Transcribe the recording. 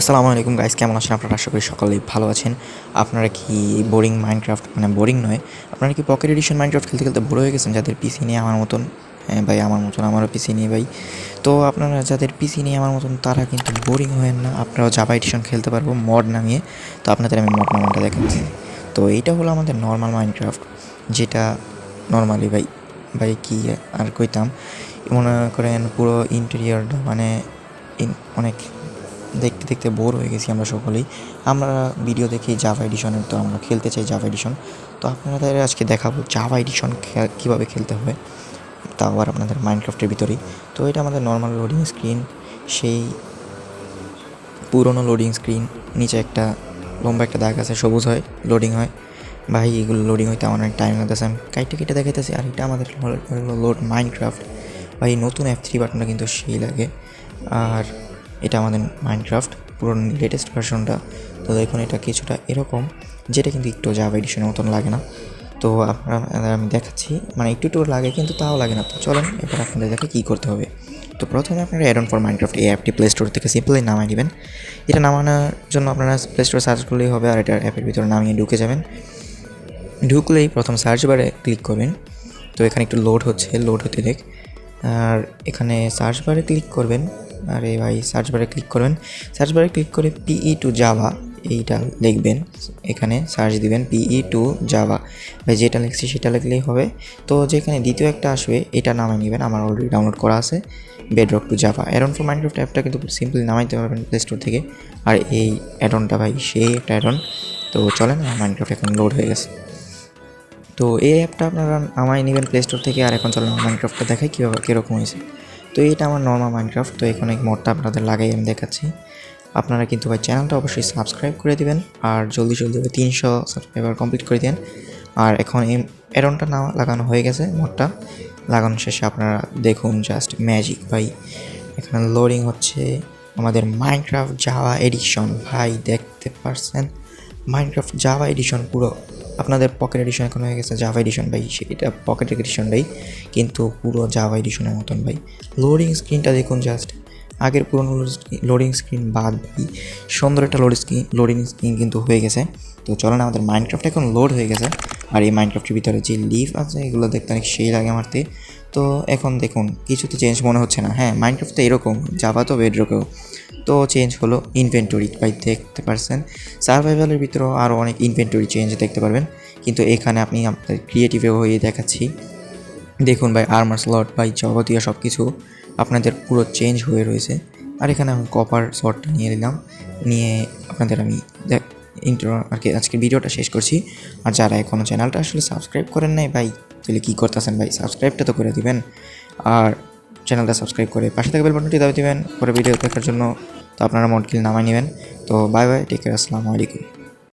আসসালামু আলাইকুম গাইস, কেমন আছেন আপনারা? আশা করি সকলেই ভালো আছেন। আপনারা কি বোরিং মাইনক্রাফট বোরিং নয়, আপনারা কি পকেট এডিশন মাইনক্রাফট খেলতে খেলতে বোর হয়ে গেছেন? যাদের পিসি নিয়ে আমার মতন, হ্যাঁ ভাই আমার মতন, আমারও পিসি নিয়ে ভাই। তো আপনারা যাদের পিসি নিয়ে আমার মতন তারা কিন্তু বোরিং হয়েন না, আপনারাও জাভা এডিশন খেলতে পারবো মড নামিয়ে। তো আপনাদের আমি মড নামাটা দেখাচ্ছি। তো এইটা হলো আমাদের নর্মাল মাইনক্রাফট, যেটা নর্মালি ভাই ভাই কি আর কইতাম, মনে করেন পুরো ইন্টেরিয়রটা অনেক দেখতে দেখতে বোর হয়ে গেছি আমরা সকলেই। আমরা ভিডিও দেখি জাভা এডিশনের, তো আমরা খেলতে চাই জাভা এডিশন। তো আপনাদের আজকে দেখাবো জাভা এডিশন কীভাবে খেলতে হবে, তাও আবার আপনাদের মাইনক্রাফটের ভিতরেই। তো এটা আমাদের নর্মাল লোডিং স্ক্রিন, সেই পুরনো লোডিং স্ক্রিন। নিচে একটা লম্বা একটা দাগ আছে, সবুজ হয়, লোডিং হয়। ভাই এগুলো লোডিং হইতে আমার অনেক টাইম লাগতেছে, আমি কাইটে কেটে দেখাইতেছি। আর এটা আমাদের লোড মাইনক্রাফট। ভাই নতুন F3 বাটনটা কিন্তু সেই লাগে। আর এটা আমাদের মাইনক্রাফট পুরো লেটেস্ট ভার্সনটা। তো দেখুন এটা কিছুটা এরকম, যেটা কিন্তু একটু জাভা এডিশনের মতন লাগে না। তো আপনারা আমি দেখাচ্ছি, একটু একটু লাগে কিন্তু তাও লাগে না। তো চলেন এবার আপনাদের দেখে কী করতে হবে। তো প্রথমে আপনারা অ্যাড অন ফর মাইনক্রাফট এই অ্যাপটি প্লে স্টোর থেকে সিম্পলি নামাই নেবেন। এটা নামানোর জন্য আপনারা প্লে স্টোরে সার্চ করলেই হবে, আর এটা অ্যাপের ভিতরে নামিয়ে ঢুকে যাবেন। ঢুকলেই প্রথম সার্চ বারে ক্লিক করবেন। তো এখানে একটু লোড হতে দেখ। আর এখানে সার্চ বারে ক্লিক করবেন। আরে ভাই সার্চ বারে ক্লিক করবেন, সার্চ বারে ক্লিক করে PE টু জাভা এইটা লিখবেন। এখানে সার্চ দিবেন PE টু জাভা, ভাই যেটা লিখছি সেটা লিখলেই হবে। তো যেখানে দ্বিতীয় একটা আসবে এটা নামাই নেবেন, আমার অলরেডি ডাউনলোড করা আছে, Bedrock to Java. Add on for Minecraft অ্যাপটা কিন্তু সিম্পলি নামাইতে পারবেন প্লে স্টোর থেকে। আর এই অ্যাড অনটা ভাই সেই একটা অ্যাড অন। তো চলেন, আমার মাইনক্রাফট এখন লোড হয়ে গেছে। তো এই অ্যাপটা আপনারা নামাই নেবেন প্লে স্টোর থেকে। আর এখন চলেন মাইনক্রাফটটা দেখাই কীভাবে কীরকম হয়েছে। তো এইটা আমার নর্মাল মাইনক্রাফট। তো এখানে মডটা আপনাদের লাগাই আমি দেখাচ্ছি। আপনারা কিন্তু ভাই চ্যানেলটা অবশ্যই সাবস্ক্রাইব করে দিবেন, আর জলদি 300 সাবস্ক্রাইবার কমপ্লিট করে দেন। আর এখন এই অ্যাডনটা না লাগানো হয়ে গেছে, মডটা লাগানো শেষে আপনারা দেখুন জাস্ট ম্যাজিক ভাই। এখানে লোডিং হচ্ছে আমাদের মাইনক্রাফট জাভা এডিশন। ভাই দেখতে পারছেন মাইনক্রাফট জাভা এডিশন পুরো। আপনাদের পকেট এডিশন এখন হয়ে গেছে জাভা এডিশন ভাই, সেটা পকেট এডিশনটাই কিন্তু পুরো জাভা এডিশনের মতন ভাই। লোডিং স্ক্রিনটা দেখুন জাস্ট, আগের পুরোনো লোডিং স্ক্রিন বাদ ভাই সুন্দর একটা লোডিং স্ক্রিন কিন্তু হয়ে গেছে। তো চলেন, আমাদের মাইনক্রাফট এখন লোড হয়ে গেছে। আর এই মাইনক্রাফটের ভিতরে যে লিভ আছে এগুলো দেখতে অনেক সেই লাগে মারতে। তো এখন দেখুন কিছুতে চেঞ্জ মনে হচ্ছে না। হ্যাঁ মাইনক্রাফট তো এরকম, জাভা তো বেডরকেও। তো চেঞ্জ হলো ইনভেন্টরি, ভাই দেখতে পারছেন। সার্ভাইভালের ভিতরেও আরও অনেক ইনভেন্টরি চেঞ্জ দেখতে পারবেন, কিন্তু এখানে আপনি আপনাদের ক্রিয়েটিভে হয়ে দেখাচ্ছি। দেখুন ভাই আর্মার স্লট ভাই যাবতীয় সব কিছু আপনাদের পুরো চেঞ্জ হয়ে রয়েছে। আর এখানে আমি কপার শটটা নিয়ে নিলাম, নিয়ে আপনাদের আমি ইন্ট্রো আর কি আজকের ভিডিওটা শেষ করছি। আর যারা এখনও চ্যানেলটা আসলে সাবস্ক্রাইব করেন নাই ভাই, তাহলে কী করতেছেন ভাই, সাবস্ক্রাইবটা তো করে দিবেন। আর চ্যানেলটা সাবস্ক্রাইব করে পাশে থাকা বেল বাটনটি দাবি দিবেন পরে ভিডিও দেখার জন্য। তো আপনারা মড কিল নামাই নেবেন। তো বাই বাই, টেক কেয়ার, আসসালামু আলাইকুম।